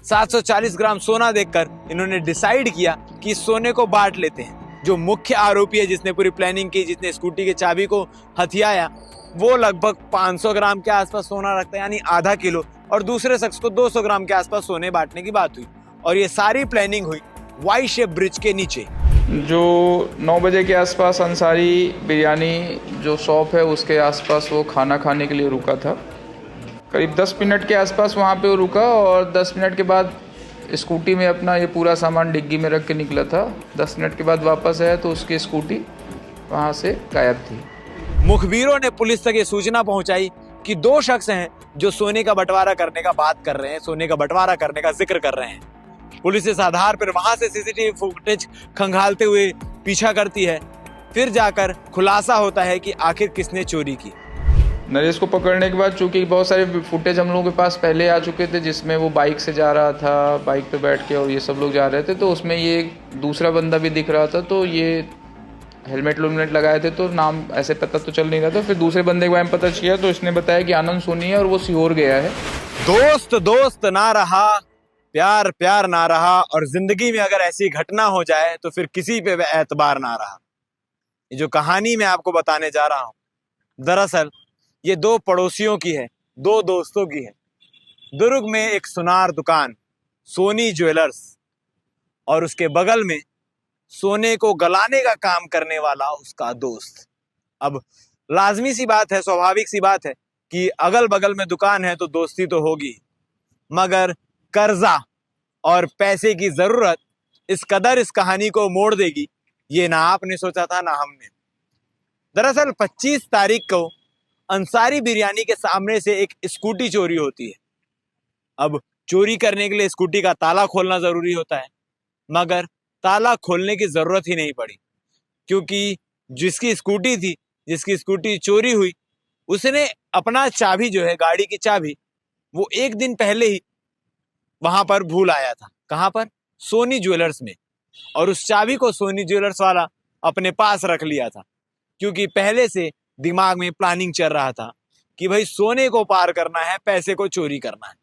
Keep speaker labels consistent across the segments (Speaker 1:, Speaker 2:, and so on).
Speaker 1: 740 ग्राम सोना देखकर इन्होंने डिसाइड किया कि सोने को बांट लेते हैं। जो मुख्य आरोपी है, जिसने पूरी प्लानिंग की, जिसने स्कूटी के चाबी को हथियाया, वो लगभग 500 ग्राम के आसपास सोना रखता है, यानी आधा किलो, और दूसरे शख्स को 200 ग्राम के आसपास सोने बांटने की बात हुई। और ये सारी प्लानिंग हुई वाई शेप ब्रिज के नीचे।
Speaker 2: जो 9 बजे के आसपास अंसारी बिरयानी जो शॉप है उसके आसपास वो खाना खाने के लिए रुका था। करीब 10 मिनट के आसपास वहाँ पे वो रुका और 10 मिनट के बाद स्कूटी में अपना ये पूरा सामान डिग्गी में रख के निकला था। 10 मिनट के बाद वापस आया तो उसकी स्कूटी वहाँ से गायब थी।
Speaker 1: मुखबिरों ने पुलिस तक ये सूचना पहुंचाई कि 2 शख्स हैं जो सोने का बंटवारा करने का बात कर रहे हैं, सोने का बंटवारा करने का जिक्र कर रहे हैं। पुलिस इस आधार पर वहां से सीसीटीवी फुटेज खंगालते हुए पीछा करती है। फिर जाकर खुलासा होता है कि आखिर किसने चोरी की।
Speaker 2: नरेश को पकड़ने के बाद चूंकि बहुत सारे फुटेज हम लोगों के पास पहले आ चुके थे, जिसमें वो बाइक से जा रहा था, बाइक पे बैठ के, और ये सब लोग जा रहे थे, तो उसमें ये दूसरा बंदा भी दिख रहा था। तो ये हेलमेट लगाए थे, तो नाम ऐसे पता तो चल नहीं रहा था। फिर दूसरे बंदे के बारे में पता किया तो इसने बताया कि आनंद सोनी है और वो सीहोर गया है।
Speaker 1: दोस्त दोस्त ना रहा, प्यार प्यार ना रहा, और जिंदगी में अगर ऐसी घटना हो जाए तो फिर किसी पे एतबार ना रहा। ये जो कहानी मैं आपको बताने जा रहा हूं, दरअसल ये 2 पड़ोसियों की है, 2 दोस्तों की है। दुर्ग में एक सुनार दुकान सोनी ज्वेलर्स, और उसके बगल में सोने को गलाने का काम करने वाला उसका दोस्त। अब लाजमी सी बात है, स्वाभाविक सी बात है कि अगल बगल में दुकान है तो दोस्ती तो होगी, मगर कर्जा और पैसे की जरूरत इस कदर इस कहानी को मोड़ देगी, ये ना आपने सोचा था ना हमने। दरअसल 25 तारीख को अंसारी बिरयानी के सामने से एक स्कूटी चोरी होती है। अब चोरी करने के लिए स्कूटी का ताला खोलना जरूरी होता है, मगर ताला खोलने की जरूरत ही नहीं पड़ी, क्योंकि जिसकी स्कूटी थी, जिसकी स्कूटी चोरी हुई, उसने अपना चाबी जो है, गाड़ी की चाबी, वो एक दिन पहले ही वहां पर भूल आया था। कहां पर? सोनी ज्वेलर्स में। और उस चाबी को सोनी ज्वेलर्स वाला अपने पास रख लिया था, क्योंकि पहले से दिमाग में प्लानिंग चल रहा था कि भाई सोने को पार करना है, पैसे को चोरी करना है।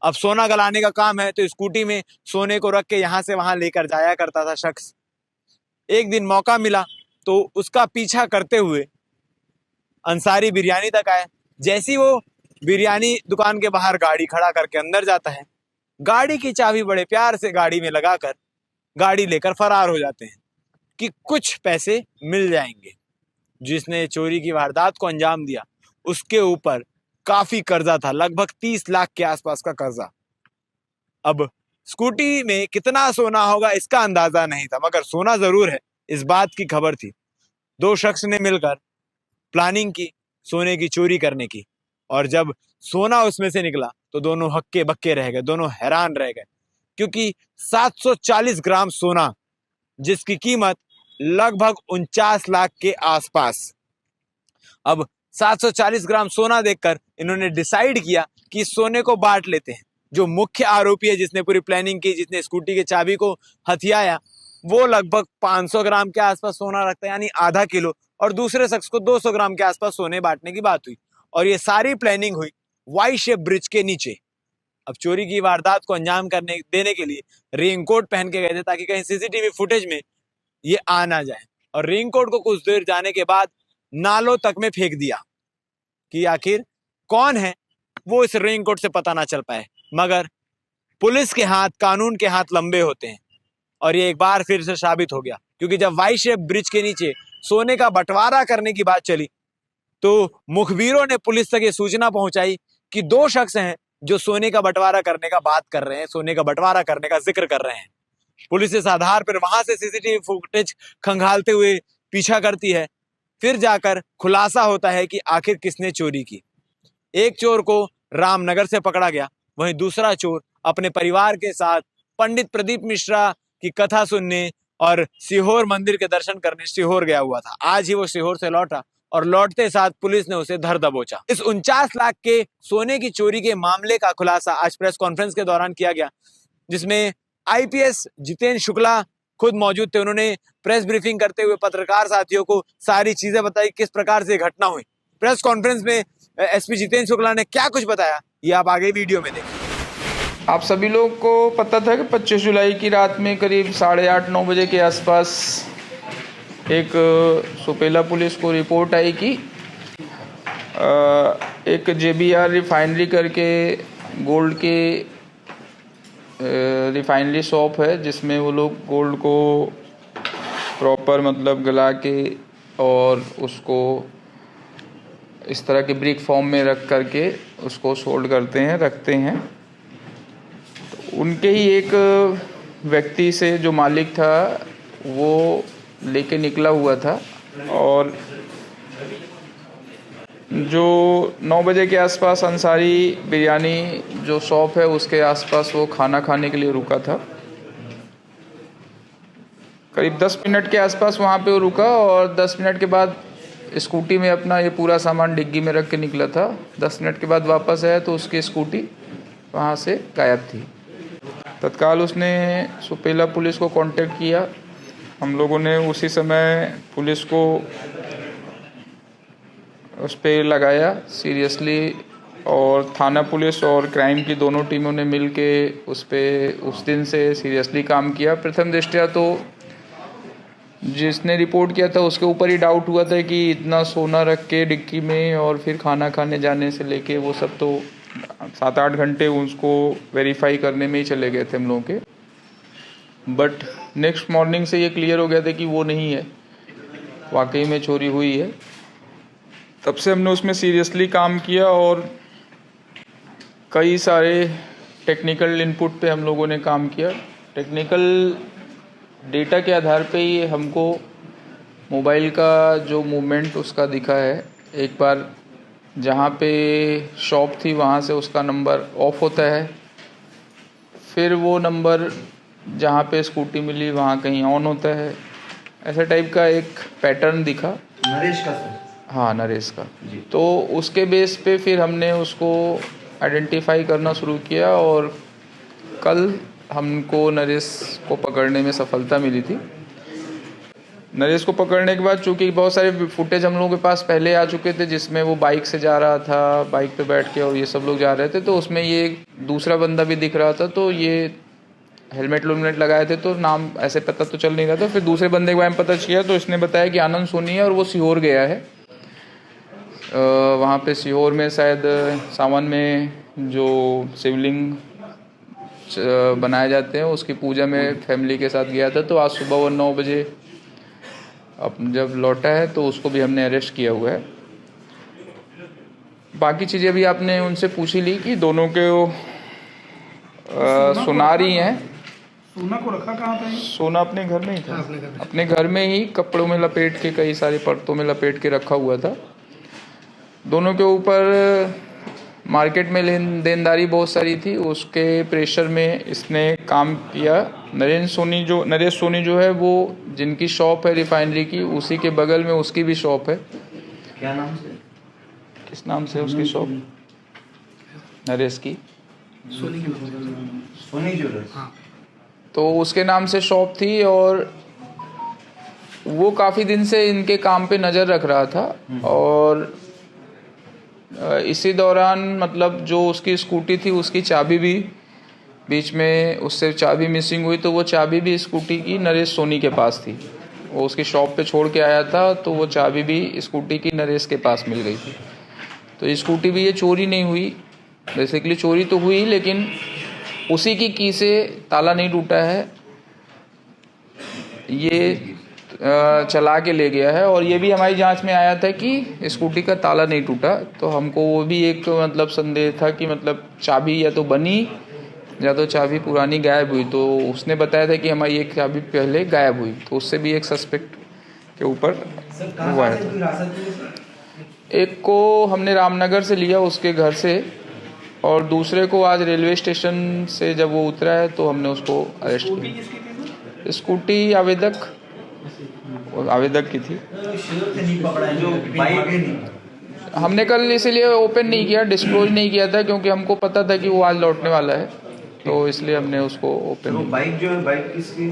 Speaker 1: अब सोना गलाने का काम है तो स्कूटी में सोने को रख के यहां से वहां लेकर जाया करता था शख्स। एक दिन मौका मिला तो उसका पीछा करते हुए अंसारी बिरयानी तक आए। जैसी वो बिरयानी दुकान के बाहर गाड़ी खड़ा करके अंदर जाता है, गाड़ी की चाबी बड़े प्यार से गाड़ी में लगाकर गाड़ी लेकर फरार हो जाते हैं कि कुछ पैसे मिल जाएंगे। जिसने चोरी की वारदात को अंजाम दिया उसके ऊपर काफी कर्जा था, लगभग 30 लाख के आसपास का कर्जा। अब स्कूटी में कितना सोना होगा इसका अंदाजा नहीं था, मगर सोना जरूर है, इस बात की खबर थी। 2 शख्स ने मिलकर प्लानिंग की सोने की चोरी करने की, और जब सोना उसमें से निकला तो दोनों हक्के बक्के रह गए, दोनों हैरान रह गए, क्योंकि 740 ग्राम सोना, जिसकी कीमत लगभग 49 लाख के आसपास। अब 740 ग्राम सोना देखकर इन्होंने डिसाइड किया कि सोने को बांट लेते हैं। जो मुख्य आरोपी है, जिसने पूरी प्लानिंग की, जिसने स्कूटी के चाबी को हथियाया, वो लगभग 500 ग्राम के आसपास सोना रखता है, यानी आधा किलो, और दूसरे शख्स को 200 ग्राम के आसपास सोने बांटने की बात हुई। और ये सारी प्लानिंग हुई वाई शेप ब्रिज के नीचे। अब चोरी की वारदात को अंजाम करने देने के लिए रेनकोट पहन के गए थे, ताकि कहीं सीसीटीवी फुटेज में ये आ ना जाए। और रेनकोट को कुछ देर जाने के बाद नालों तक में फेंक दिया कि आखिर कौन है वो इस रेनकोट से पता ना चल पाए। मगर पुलिस के हाथ, कानून के हाथ लंबे होते हैं, और ये एक बार फिर से साबित हो गया, क्योंकि जब वाई शेप ब्रिज के नीचे सोने का बंटवारा करने की बात चली तो मुखबिरों ने पुलिस तक ये सूचना पहुंचाई कि 2 शख्स हैं जो सोने का बंटवारा करने का बात कर रहे हैं, सोने का बंटवारा करने का जिक्र कर रहे हैं। पुलिस इस आधार पर वहां से सीसीटीवी फुटेज खंगालते हुए पीछा करती है। फिर जाकर खुलासा होता है कि आखिर किसने चोरी की। एक चोर को रामनगर से पकड़ा गया, वहीं दूसरा चोर अपने परिवार के साथ पंडित प्रदीप मिश्रा की कथा सुनने और सीहोर मंदिर के दर्शन करने सीहोर गया हुआ था। आज ही वो सीहोर से लौटा, और लौटते साथ पुलिस ने उसे धर दबोचा। इस 49 लाख के सोने की चोरी के मामले का खुलासा आज प्रेस कॉन्फ्रेंस के दौरान किया गया, जिसमें आईपीएस जितेंद्र शुक्ला खुद मौजूद थे। उन्होंने प्रेस ब्रीफिंग करते हुए पत्रकार साथियों को सारी चीजें बताई, किस प्रकार से घटना हुई। प्रेस कॉन्फ्रेंस में एसपी जितेंद्र शुक्ला ने क्या कुछ बताया, ये आप आगे वीडियो में देखें।
Speaker 2: आप सभी लोग को पता था कि 25 जुलाई की रात में करीब 8:30-9 बजे के आसपास एक सुपेला पुलिस को रिपोर्ट आई कि एक JBR रिफाइनरी करके गोल्ड के रिफाइनरी शॉप है, जिसमें वो लोग गोल्ड को प्रॉपर मतलब गला के और उसको इस तरह के ब्रिक फॉर्म में रख करके उसको सोल्ड करते हैं, रखते हैं। तो उनके ही एक व्यक्ति से जो मालिक था वो लेके निकला हुआ था और जो 9 बजे के आसपास अंसारी बिरयानी जो शॉप है उसके आसपास वो खाना खाने के लिए रुका था। करीब 10 मिनट के आसपास वहाँ पे वो रुका और 10 मिनट के बाद स्कूटी में अपना ये पूरा सामान डिग्गी में रख के निकला था। 10 मिनट के बाद वापस आया तो उसकी स्कूटी वहाँ से गायब थी। तत्काल उसने सुपेला पुलिस को कांटेक्ट किया। हम लोगों ने उसी समय पुलिस को उस पर लगाया सीरियसली और थाना पुलिस और क्राइम की दोनों टीमों ने मिल के उस पर उस दिन से सीरियसली काम किया। प्रथम दृष्टया तो जिसने रिपोर्ट किया था उसके ऊपर ही डाउट हुआ था कि इतना सोना रख के डिक्की में और फिर खाना खाने जाने से लेके वो सब तो 7-8 घंटे उसको वेरीफाई करने में ही चले गए थे हम लोगों के। बट नेक्स्ट मॉर्निंग से ये क्लियर हो गया था कि वो नहीं है, वाकई में चोरी हुई है। तब से हमने उसमें सीरियसली काम किया और कई सारे टेक्निकल इनपुट पे हम लोगों ने काम किया। टेक्निकल डेटा के आधार पे ही हमको मोबाइल का जो मूवमेंट उसका दिखा है। एक बार जहाँ पे शॉप थी वहाँ से उसका नंबर ऑफ होता है, फिर वो नंबर जहाँ पे स्कूटी मिली वहाँ कहीं ऑन होता है। ऐसा टाइप का एक पैटर्न दिखा।
Speaker 3: नरेश का सर? हाँ,
Speaker 2: नरेश का। तो उसके बेस पे फिर हमने उसको आइडेंटिफाई करना शुरू किया और कल हमको नरेश को पकड़ने में सफलता मिली थी। नरेश को पकड़ने के बाद चूँकि बहुत सारे फुटेज हम लोगों के पास पहले आ चुके थे जिसमें वो बाइक से जा रहा था, बाइक पे बैठ के, और ये सब लोग जा रहे थे, तो उसमें ये दूसरा बंदा भी दिख रहा था। तो ये हेलमेट लगाए थे तो नाम ऐसे पता तो चल नहीं रहा था। फिर दूसरे बंदे के बारे में पता किया तो इसने बताया कि आनंद सोनी है और वो सीहोर गया है। वहाँ पे सीहोर में शायद सावन में जो शिवलिंग बनाए जाते हैं उसकी पूजा में फैमिली के साथ गया था। तो आज सुबह वो 9 बजे अब जब लौटा है तो उसको भी हमने अरेस्ट किया हुआ है। बाकी चीज़ें भी आपने उनसे पूछी ली कि दोनों के वो सुनारी हैं।
Speaker 3: सोना को रखा कहाँ था?
Speaker 2: सोना अपने घर में ही था, अपने घर में ही कपड़ों में लपेट के, कई सारी परतों में लपेट के रखा हुआ था। दोनों के ऊपर मार्केट में देनदारी बहुत सारी थी, उसके प्रेशर में इसने काम किया। नरेश सोनी जो है वो जिनकी शॉप है रिफाइनरी की, उसी के बगल में उसकी भी शॉप है।
Speaker 3: क्या नाम से?
Speaker 2: किस नाम से उसकी शॉप? नरेश की
Speaker 3: सोनी ज्वेलर्स। हाँ।
Speaker 2: तो उसके नाम से शॉप थी और वो काफ़ी दिन से इनके काम पे नज़र रख रहा था। और इसी दौरान मतलब जो उसकी स्कूटी थी उसकी चाबी भी बीच में उससे चाबी मिसिंग हुई, तो वो चाबी भी स्कूटी की नरेश सोनी के पास थी। वो उसकी शॉप पे छोड़ के आया था तो वो चाबी भी स्कूटी की नरेश के पास मिल गई थी। तो स्कूटी भी ये चोरी नहीं हुई, बेसिकली चोरी तो हुई लेकिन उसी की की से ताला नहीं टूटा है, ये चला के ले गया है। और ये भी हमारी जांच में आया था कि स्कूटी का ताला नहीं टूटा। तो हमको वो भी एक मतलब संदेह था कि मतलब चाबी या तो बनी या तो चाबी पुरानी गायब हुई। तो उसने बताया था कि हमारी एक चाबी पहले गायब हुई, तो उससे भी एक सस्पेक्ट के ऊपर हुआ है। एक को हमने रामनगर से लिया उसके घर से, और दूसरे को आज रेलवे स्टेशन से जब वो उतरा है तो हमने उसको अरेस्ट किया। स्कूटी आवेदक की थी। हमने कल इसीलिए ओपन नहीं किया, डिस्क्लोज नहीं किया था क्योंकि हमको पता था कि वो आज लौटने वाला है, तो इसलिए हमने उसको ओपन नहीं।
Speaker 3: बाइक जो है, बाइक किसकी?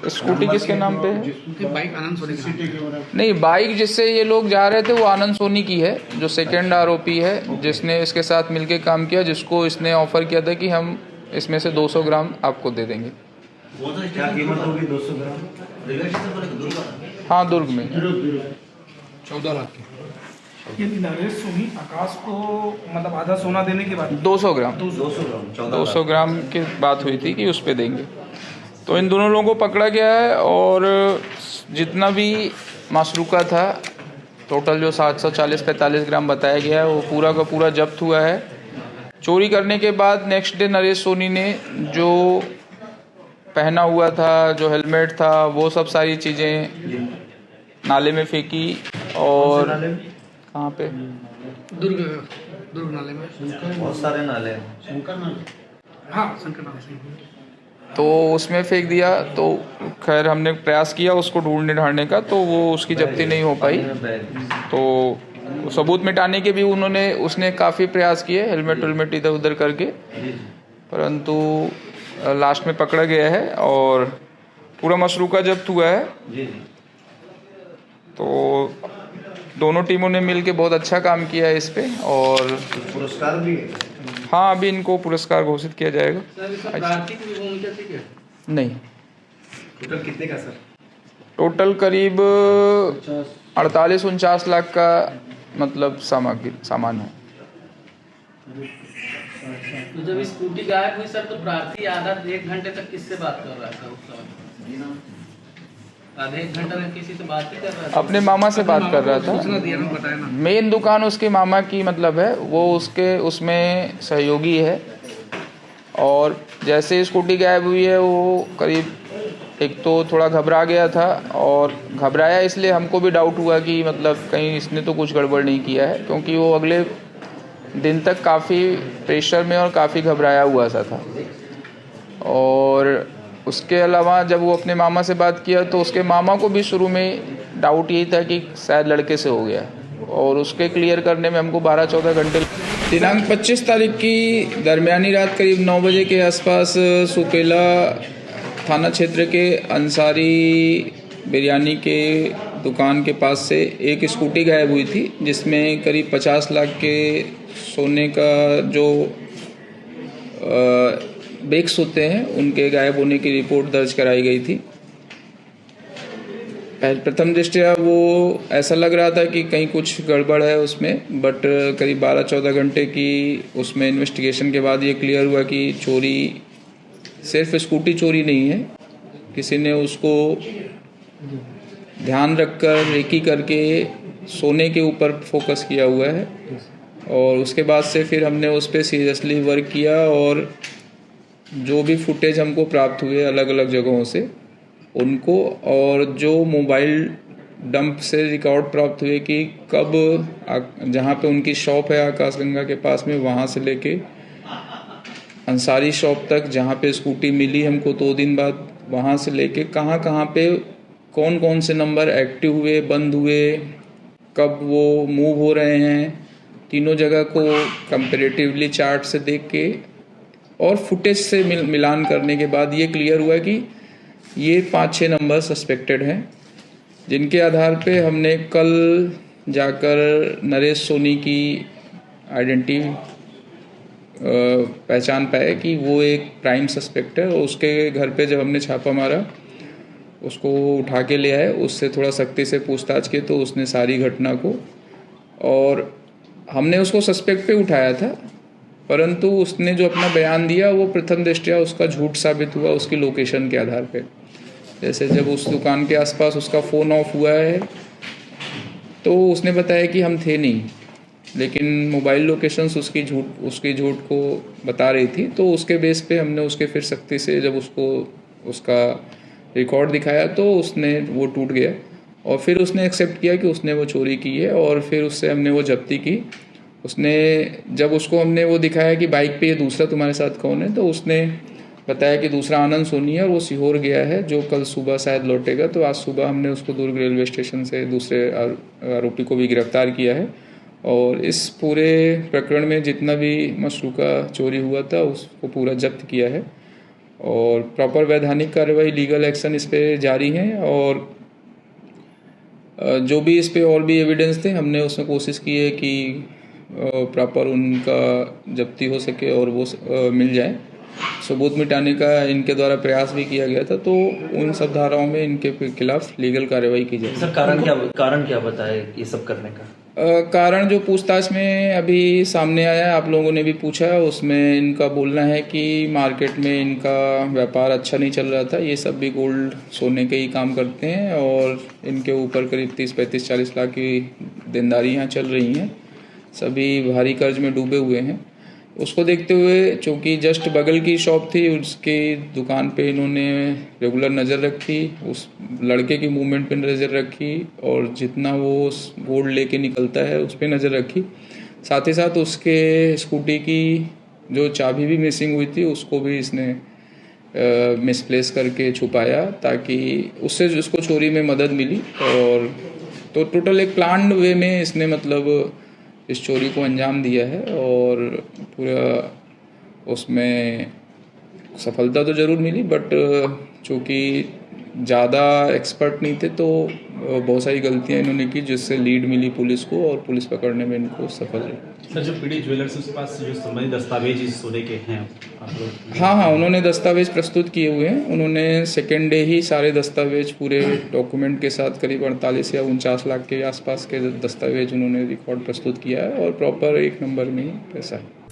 Speaker 2: स्कूटी किसके नाम पे है?
Speaker 3: बाइक आनंद सोनी की।
Speaker 2: नहीं, बाइक जिससे ये लोग जा रहे थे वो आनंद सोनी की है, जो सेकंड आरोपी है, जिसने इसके साथ मिलके काम किया, जिसको इसने ऑफर किया था कि हम इसमें से 200 ग्राम आपको दे देंगे।
Speaker 3: क्या कीमत होगी 200 ग्राम?
Speaker 2: हाँ, दुर्ग में।
Speaker 4: 14 लाख के। ये नरेश सोनी आकाश को मतलब आधा सोना देने के बाद
Speaker 2: 200 ग्राम
Speaker 3: 200 ग्राम
Speaker 2: 200 ग्राम की बात हुई थी कि उस पे देंगे। तो इन दोनों लोगों को पकड़ा गया है और जितना भी माशरूका था, टोटल जो 740-45 ग्राम बताया गया है, वो पूरा का पूरा जब्त हुआ है। चोरी करने के बाद नेक्स्ट डे नरेश सोनी ने जो पहना हुआ था, जो हेलमेट था, वो सब सारी चीज़ें नाले में फेंकी। और कहाँ पे?
Speaker 4: दुर्ग नाले में
Speaker 3: बहुत सारे नाले हैं।
Speaker 4: हाँ शंकर नाले से।
Speaker 2: तो उसमें फेंक दिया। तो खैर हमने प्रयास किया उसको ढूंढने ढांढने का, तो वो उसकी जब्ती नहीं हो पाई। तो सबूत मिटाने के भी उसने काफ़ी प्रयास किए, हेलमेट इधर उधर करके, परंतु लास्ट में पकड़ा गया है और पूरा मशरूका जब्त हुआ है। तो दोनों टीमों ने मिलके बहुत अच्छा काम किया है इस पे। और
Speaker 3: पुरस्कार भी है?
Speaker 2: हाँ, अभी इनको पुरस्कार घोषित किया जाएगा। नहीं,
Speaker 3: टोटल कितने का सर?
Speaker 2: टोटल करीब 48-49 लाख का मतलब सामान है।
Speaker 5: तो जब स्कूटी गायब हुई सर, तो प्रार्थी आधा 1 घंटे तक किससे बात कर रहा था उस समय? आधे 1 घंटा में किसी से बात ही कर रहा था?
Speaker 2: अपने मामा से बात कर रहा था।
Speaker 4: बताया ना।
Speaker 2: मेन दुकान उसके मामा की मतलब है, वो उसमें सहयोगी है। और जैसे स्कूटी गायब हुई है, वो करीब एक तो थोड़ा घबरा गया था, और घबराया इसलिए हमको भी डाउट हुआ कि मतलब कहीं इसने तो कुछ गड़बड़ नहीं किया है, क्योंकि वो अगले दिन तक काफ़ी प्रेशर में और काफ़ी घबराया हुआ सा था। और उसके अलावा जब वो अपने मामा से बात किया, तो उसके मामा को भी शुरू में डाउट यही था कि शायद लड़के से हो गया, और उसके क्लियर करने में हमको 12-14 घंटे। दिनांक 25 तारीख की दरमियानी रात करीब 9 बजे के आसपास सुकेला थाना क्षेत्र के अंसारी बिरयानी के दुकान के पास से एक स्कूटी गायब हुई थी, जिसमें करीब 50 लाख के सोने का जो ब्रेक्स होते हैं उनके गायब होने की रिपोर्ट दर्ज कराई गई थी। प्रथम दृष्टया वो ऐसा लग रहा था कि कहीं कुछ गड़बड़ है उसमें, बट करीब 12-14 घंटे की उसमें इन्वेस्टिगेशन के बाद ये क्लियर हुआ कि चोरी सिर्फ स्कूटी चोरी नहीं है, किसी ने उसको ध्यान रखकर रेकी करके सोने के ऊपर फोकस किया हुआ है। और उसके बाद से फिर हमने उस पर सीरियसली वर्क किया, और जो भी फुटेज हमको प्राप्त हुए अलग अलग जगहों से उनको, और जो मोबाइल डंप से रिकॉर्ड प्राप्त हुए कि कब जहाँ पे उनकी शॉप है आकाशगंगा के पास में, वहाँ से लेके अंसारी शॉप तक जहाँ पे स्कूटी मिली हमको 2 दिन बाद, वहाँ से लेके कहाँ कहाँ पे कौन कौन से नंबर एक्टिव हुए, बंद हुए, कब वो मूव हो रहे हैं, तीनों जगह को कंपैरेटिवली चार्ट से देख के और फुटेज से मिलान करने के बाद ये क्लियर हुआ कि ये 5-6 नंबर सस्पेक्टेड हैं, जिनके आधार पे हमने कल जाकर नरेश सोनी की आइडेंटिटी पहचान पाए कि वो एक प्राइम सस्पेक्ट है। और उसके घर पे जब हमने छापा मारा, उसको उठा के ले आए, उससे थोड़ा सख्ती से पूछताछ की, तो उसने सारी घटना को, और हमने उसको सस्पेक्ट पे उठाया था, परंतु उसने जो अपना बयान दिया वो प्रथम दृष्टया उसका झूठ साबित हुआ उसकी लोकेशन के आधार पे। जैसे जब उस दुकान के आसपास उसका फ़ोन ऑफ हुआ है, तो उसने बताया कि हम थे नहीं, लेकिन मोबाइल लोकेशंस उसकी झूठ को बता रही थी। तो उसके बेस पे हमने उसके फिर सख्ती से जब उसको उसका रिकॉर्ड दिखाया, तो उसने वो टूट गया, और फिर उसने एक्सेप्ट किया कि उसने वो चोरी की है, और फिर उससे हमने वो जब्ती की। उसने जब उसको हमने वो दिखाया कि बाइक पे ये दूसरा तुम्हारे साथ कौन है, तो उसने बताया कि दूसरा आनंद सोनी है और वो सीहोर गया है, जो कल सुबह शायद लौटेगा। तो आज सुबह हमने उसको दुर्ग रेलवे स्टेशन से दूसरे आरोपी को भी गिरफ्तार किया है, और इस पूरे प्रकरण में जितना भी मशरूका चोरी हुआ था उसको पूरा जब्त किया है, और प्रॉपर वैधानिक कार्रवाई लीगल एक्शन इस पर जारी है। और जो भी इस पे और भी एविडेंस थे, हमने उसमें कोशिश की है कि प्रॉपर उनका जब्ती हो सके और वो मिल जाए। सबूत मिटाने का इनके द्वारा प्रयास भी किया गया था, तो उन सब धाराओं में इनके खिलाफ लीगल कार्रवाई की जाएगी।
Speaker 6: सर कारण क्या बताए ये सब करने का?
Speaker 2: कारण जो पूछताछ में अभी सामने आया है, आप लोगों ने भी पूछा है, उसमें इनका बोलना है कि मार्केट में इनका व्यापार अच्छा नहीं चल रहा था। ये सब भी गोल्ड सोने के ही काम करते हैं और इनके ऊपर करीब 30-35-40 लाख की देनदारी यहाँ चल रही हैं। सभी भारी कर्ज में डूबे हुए हैं। उसको देखते हुए चूँकि जस्ट बगल की शॉप थी, उसकी दुकान पे इन्होंने रेगुलर नज़र रखी, उस लड़के की मूवमेंट पे नज़र रखी और जितना वो गोल्ड लेके निकलता है उस पर नज़र रखी। साथ ही साथ उसके स्कूटी की जो चाबी भी मिसिंग हुई थी उसको भी इसने मिसप्लेस करके छुपाया ताकि उससे उसको चोरी में मदद मिली। और तो टोटल एक प्लान्ड वे में इसने मतलब इस चोरी को अंजाम दिया है और पूरा उसमें सफलता तो ज़रूर मिली, बट चूँकि ज़्यादा एक्सपर्ट नहीं थे तो बहुत सारी गलतियां इन्होंने की जिससे लीड मिली पुलिस को और पुलिस पकड़ने में इनको सफल रही।
Speaker 7: सर, जो पीड़ित ज्वेलर्स उसके पास जो संबंधित दस्तावेज इस सोने के हैं आप लोग?
Speaker 2: हाँ, उन्होंने दस्तावेज प्रस्तुत किए हुए हैं। उन्होंने सेकेंड डे ही सारे दस्तावेज पूरे डॉक्यूमेंट के साथ करीब 48 या 49 लाख के आसपास के दस्तावेज उन्होंने रिकॉर्ड प्रस्तुत किया है और प्रॉपर 1 नंबर में ही पैसा है।